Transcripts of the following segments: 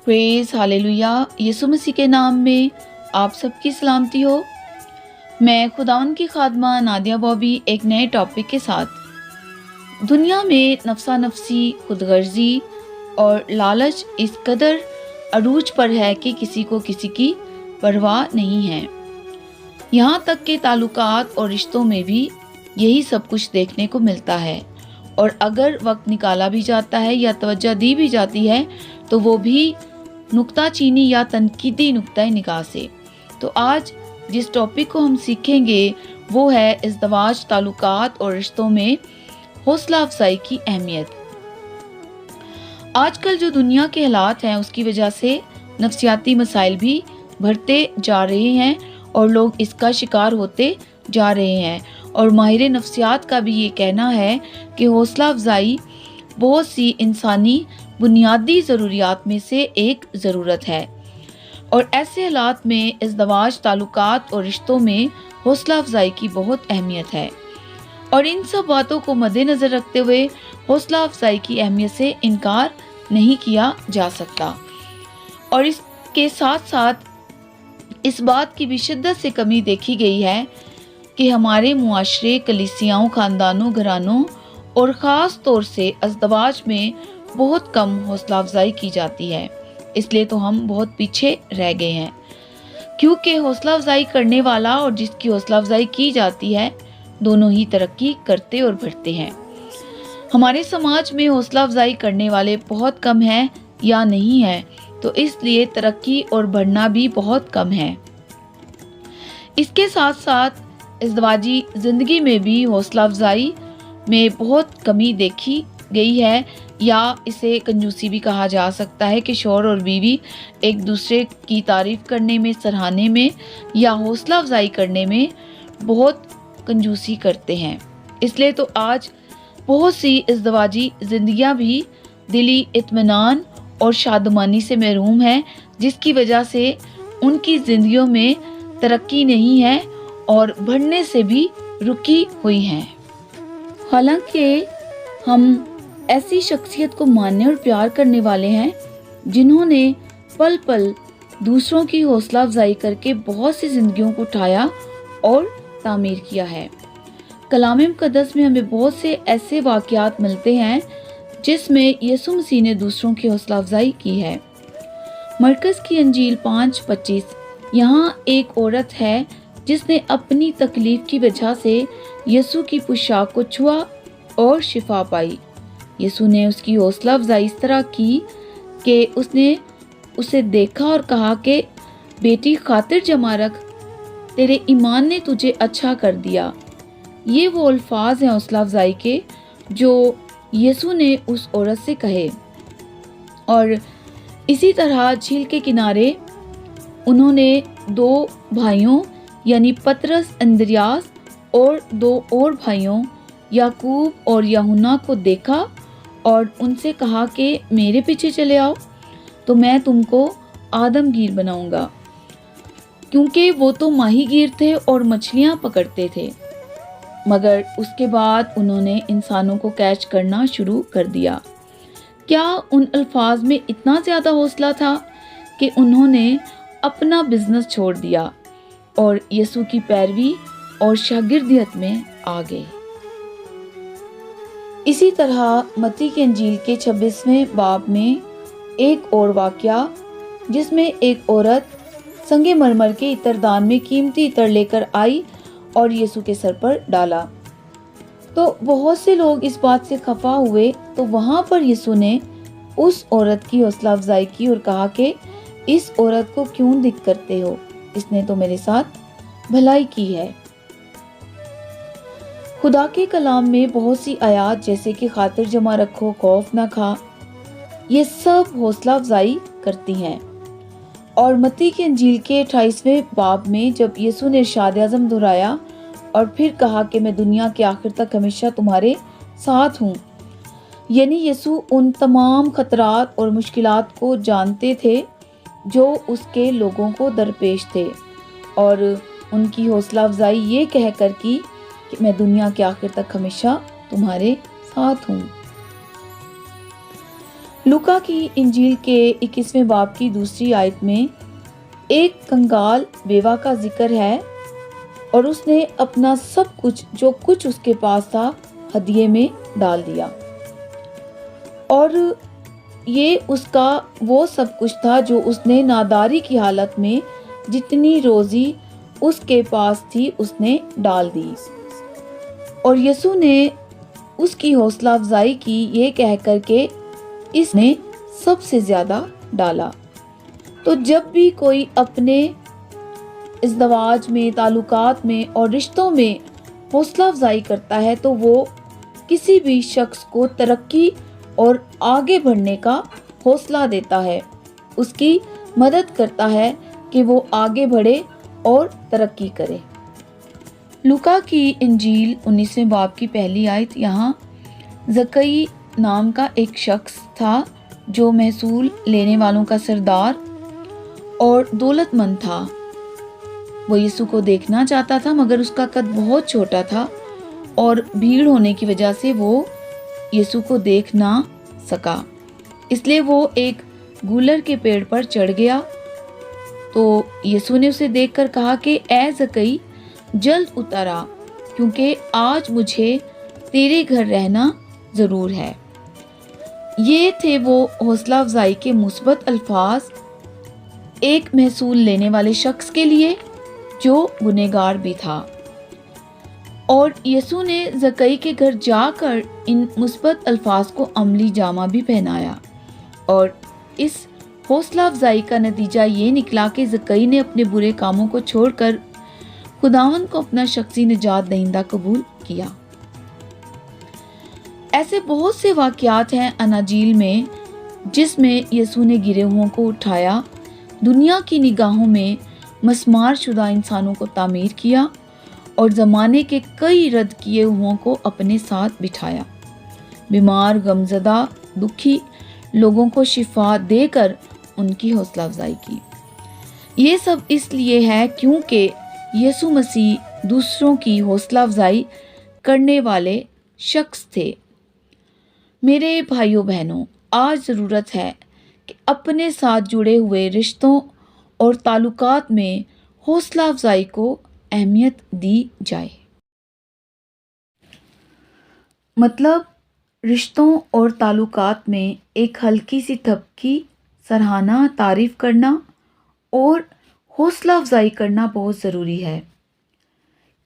Praise hallelujah. यीशु मसीह के नाम में आप सबकी सलामती हो। मैं खुदावन की खादमा नादिया बॉबी एक नए टॉपिक के साथ। दुनिया में नफसा नफसी, खुदगर्जी और लालच इस कदर अरूज पर है कि किसी को किसी की परवाह नहीं है। यहाँ तक कि ताल्लुकात और रिश्तों में भी यही सब कुछ देखने को मिलता है। और अगर वक्त निकाला भी जाता है या तवज्जो दी भी जाती है तो वो भी नुक्ताचीनी या तनकीदी नुक्ता निगाह से। तो आज जिस टॉपिक को हम सीखेंगे वो है इज़्दवाज, ताल्लुकात और रिश्तों में हौसला अफजाई की अहमियत। आजकल जो दुनिया के हालात हैं उसकी वजह से नफ्सियाती मसाइल भी बढ़ते जा रहे हैं और लोग इसका शिकार होते जा रहे हैं। और माहिर नफ्सियात का भी ये कहना है कि हौसला अफजाई बहुत सी इंसानी बुनियादी ज़रूरियात में से एक ज़रूरत है। और ऐसे हालात में इज़्दवाज, ताल्लुकात और रिश्तों में हौसला अफजाई की बहुत अहमियत है। और इन सब बातों को मद्देनज़र रखते हुए हौसला अफजाई की अहमियत से इनकार नहीं किया जा सकता। और इसके साथ साथ इस बात की भी शिद्दत से कमी देखी गई है कि हमारे मुआशरे, कलीसियाओं, ख़ानदानों, घरानों और ख़ास तौर से इज़्दवाज में बहुत कम हौसला अफजाई की जाती है। इसलिए तो हम बहुत पीछे रह गए हैं, क्योंकि हौसला अफजाई करने वाला और जिसकी हौसला अफजाई की जाती है दोनों ही तरक्की करते और बढ़ते हैं। हमारे समाज में हौसला अफजाई करने वाले बहुत कम हैं या नहीं है, तो इसलिए तरक्की और बढ़ना भी बहुत कम है। इसके साथ साथ इज़्दवाजी ज़िंदगी में भी हौसला अफजाई में बहुत कमी देखी गई है, या इसे कंजूसी भी कहा जा सकता है कि शौहर और बीवी एक दूसरे की तारीफ़ करने में, सराहने में या हौसला अफजाई करने में बहुत कंजूसी करते हैं। इसलिए तो आज बहुत सी इज़्दवाजी ज़िंदगियां भी दिली इत्मीनान और शादमानी से महरूम हैं, जिसकी वजह से उनकी ज़िंदगियों में तरक्की नहीं है और बढ़ने से भी रुकी हुई हैं। हालांकि हम ऐसी शख्सियत को मानने और प्यार करने वाले हैं जिन्होंने पल पल दूसरों की हौसला अफजाई करके बहुत सी जिंदगियों को उठाया और तामीर किया है। कलाम मुक़द्दस में हमें बहुत से ऐसे वाक़यात मिलते हैं जिसमें यीशु मसीह ने दूसरों की हौसला अफजाई की है। मरकज़ की अंजील 5:25। यहाँ एक औरत है जिसने अपनी तकलीफ की वजह से यीशु की पोशाक को छुआ और शिफा पाई। यीशु ने उसकी हौसला अफजाई इस तरह की कि उसने उसे देखा और कहा कि बेटी, खातिर जमा रख, तेरे ईमान ने तुझे अच्छा कर दिया। ये वो अल्फाज हैं हौसला अफजाई के जो यीशु ने उस औरत से कहे। और इसी तरह झील के किनारे उन्होंने दो भाइयों यानी पतरस, अंद्रियास और दो और भाइयों याकूब और यूहन्ना को देखा और उनसे कहा कि मेरे पीछे चले आओ तो मैं तुमको आदमगीर बनाऊंगा, क्योंकि वो तो माहीगीर थे और मछलियां पकड़ते थे। मगर उसके बाद उन्होंने इंसानों को कैच करना शुरू कर दिया। क्या उन अल्फाज में इतना ज़्यादा हौसला था कि उन्होंने अपना बिजनेस छोड़ दिया और यीशु की पैरवी और शागिर्दियत में आ गए। इसी तरह मत्ती की अंजील के 26वें बाब में एक और वाकया जिसमें एक औरत संगे मरमर के इत्रदान में कीमती इत्र लेकर आई और यीशु के सर पर डाला। तो बहुत से लोग इस बात से खफा हुए, तो वहां पर यीशु ने उस औरत की हौसला अफजाई की और कहा कि इस औरत को क्यों दिक करते हो, इसने तो मेरे साथ भलाई की है। खुदा के कलाम में बहुत सी आयात जैसे कि खातिर जमा रखो, खौफ ना खा, ये सब हौसला अफजाई करती हैं। और मत्ती की अंजील के 28वें बाब में जब यीशु ने इरशाद आज़म दोहराया और फिर कहा कि मैं दुनिया के आखिर तक हमेशा तुम्हारे साथ हूँ, यानी यीशु उन तमाम खतरात और मुश्किलात को जानते थे जो उसके लोगों को दरपेश थे, और उनकी हौसला अफजाई ये कहकर की कि मैं दुनिया के आखिर तक हमेशा तुम्हारे साथ हूँ। लूका की इंजील के 21वें बाब की दूसरी आयत में एक कंगाल बेवा का जिक्र है और उसने अपना सब कुछ जो कुछ उसके पास था हदिये में डाल दिया, और ये उसका वो सब कुछ था जो उसने नादारी की हालत में जितनी रोजी उसके पास थी उसने डाल दी। और यीशु ने उसकी हौसला अफजाई की ये कह कर के इसने सबसे ज्यादा डाला। तो जब भी कोई अपने इज़्दवाज में, ताल्लुकात में और रिश्तों में हौसला अफजाई करता है तो वो किसी भी शख्स को तरक्की और आगे बढ़ने का हौसला देता है, उसकी मदद करता है कि वो आगे बढ़े और तरक्की करे। लूका की इंजील 19वें बाब की पहली आयत, यहाँ ज़कई नाम का एक शख्स था जो महसूल लेने वालों का सरदार और दौलतमंद था। वो यीशु को देखना चाहता था मगर उसका कद बहुत छोटा था और भीड़ होने की वजह से वो यीशु को देख ना सका, इसलिए वो एक गूलर के पेड़ पर चढ़ गया। तो यीशु ने उसे देखकर कहा कि ऐ ज़कई, जल्द उतर आ, क्योंकि आज मुझे तेरे घर रहना ज़रूर है। ये थे वो हौसला अफजाई के मुस्बत अल्फाज एक महसूल लेने वाले शख्स के लिए जो गुनहगार भी था। और यीशु ने ज़कई के घर जाकर इन मुस्बत अल्फाज को अमली जामा भी पहनाया, और इस हौसला अफजाई का नतीजा ये निकला कि ज़कई ने अपने बुरे कामों को छोड़कर खुदावंद को अपना शख्सी निजात दहिंदा कबूल किया। ऐसे बहुत से वाक़यात हैं अनाजील में जिसमें यीशु ने गिरे हुओं को उठाया, दुनिया की निगाहों में मस्मार शुदा इंसानों को तामीर किया और ज़माने के कई रद्द किए हुओं को अपने साथ बिठाया, बीमार, गमज़दा, दुखी लोगों को शिफा देकर उनकी हौसला अफजाई की। ये सब इसलिए है क्योंकि यीशु मसीह दूसरों की हौसला अफजाई करने वाले शख्स थे। मेरे भाइयों बहनों, आज ज़रूरत है कि अपने साथ जुड़े हुए रिश्तों और ताल्लुकात में हौसला अफजाई को अहमियत दी जाए। मतलब रिश्तों और ताल्लुकात में एक हल्की सी थपकी, सराहना, तारीफ करना और हौसला अफजाई करना बहुत ज़रूरी है।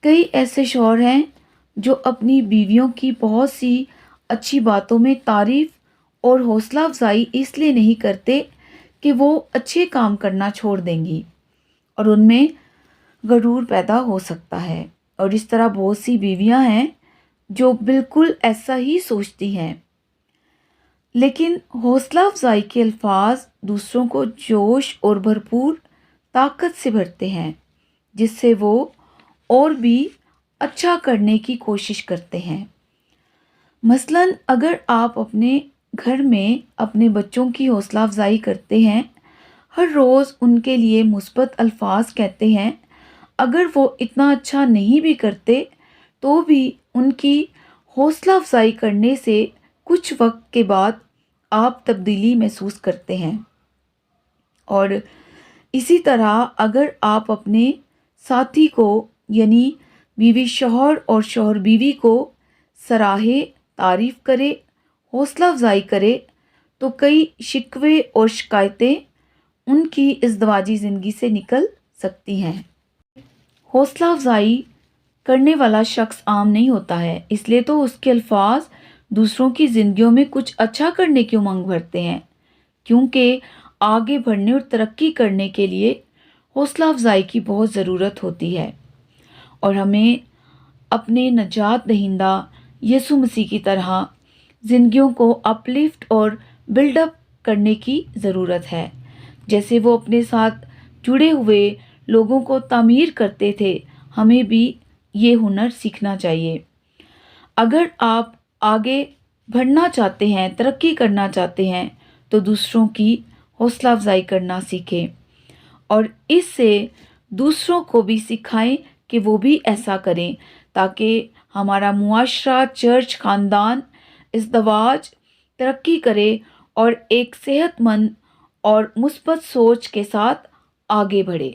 कई ऐसे शौहर हैं जो अपनी बीवियों की बहुत सी अच्छी बातों में तारीफ और हौसला अफजाई इसलिए नहीं करते कि वो अच्छे काम करना छोड़ देंगी, और उनमें गरूर पैदा हो सकता है। और इस तरह बहुत सी बीवियां हैं जो बिल्कुल ऐसा ही सोचती हैं, लेकिन हौसला अफजाई के अल्फाज दूसरों को जोश और भरपूर ताकत से भरते हैं, जिससे वो और भी अच्छा करने की कोशिश करते हैं। मसलन अगर आप अपने घर में अपने बच्चों की हौसला अफजाई करते हैं, हर रोज़ उनके लिए मुस्बत अल्फाज कहते हैं, अगर वो इतना अच्छा नहीं भी करते तो भी उनकी हौसला अफजाई करने से कुछ वक्त के बाद आप तब्दीली महसूस करते हैं। और इसी तरह अगर आप अपने साथी को यानी बीवी शौहर और शौहर बीवी को सराहे, तारीफ़ करे, हौसला अफजाई करे तो कई शिकवे और शिकायतें उनकी इज़्दवाजी ज़िंदगी से निकल सकती हैं। हौसला अफजाई करने वाला शख्स आम नहीं होता है, इसलिए तो उसके अल्फाज दूसरों की ज़िंदगियों में कुछ अच्छा करने की उमंग भरते हैं, क्योंकि आगे बढ़ने और तरक्की करने के लिए हौसला अफजाई की बहुत ज़रूरत होती है। और हमें अपने नजात दहिंदा यीशु मसीह की तरह ज़िंदगियों को अपलिफ्ट और बिल्डअप करने की ज़रूरत है। जैसे वो अपने साथ जुड़े हुए लोगों को तामीर करते थे, हमें भी ये हुनर सीखना चाहिए। अगर आप आगे बढ़ना चाहते हैं, तरक्की करना चाहते हैं, तो दूसरों की हौसला अफजाई करना सीखें और इससे दूसरों को भी सिखाएं कि वो भी ऐसा करें, ताकि हमारा मुआशरा, चर्च, ख़ानदान, इज़्दवाज तरक्की करे اور ایک صحت مند اور مثبت سوچ کے ساتھ آگے بڑھے۔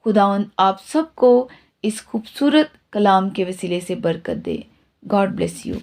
خداوند آپ سب کو اس خوبصورت کلام کے وسیلے سے برکت دے۔ God bless you.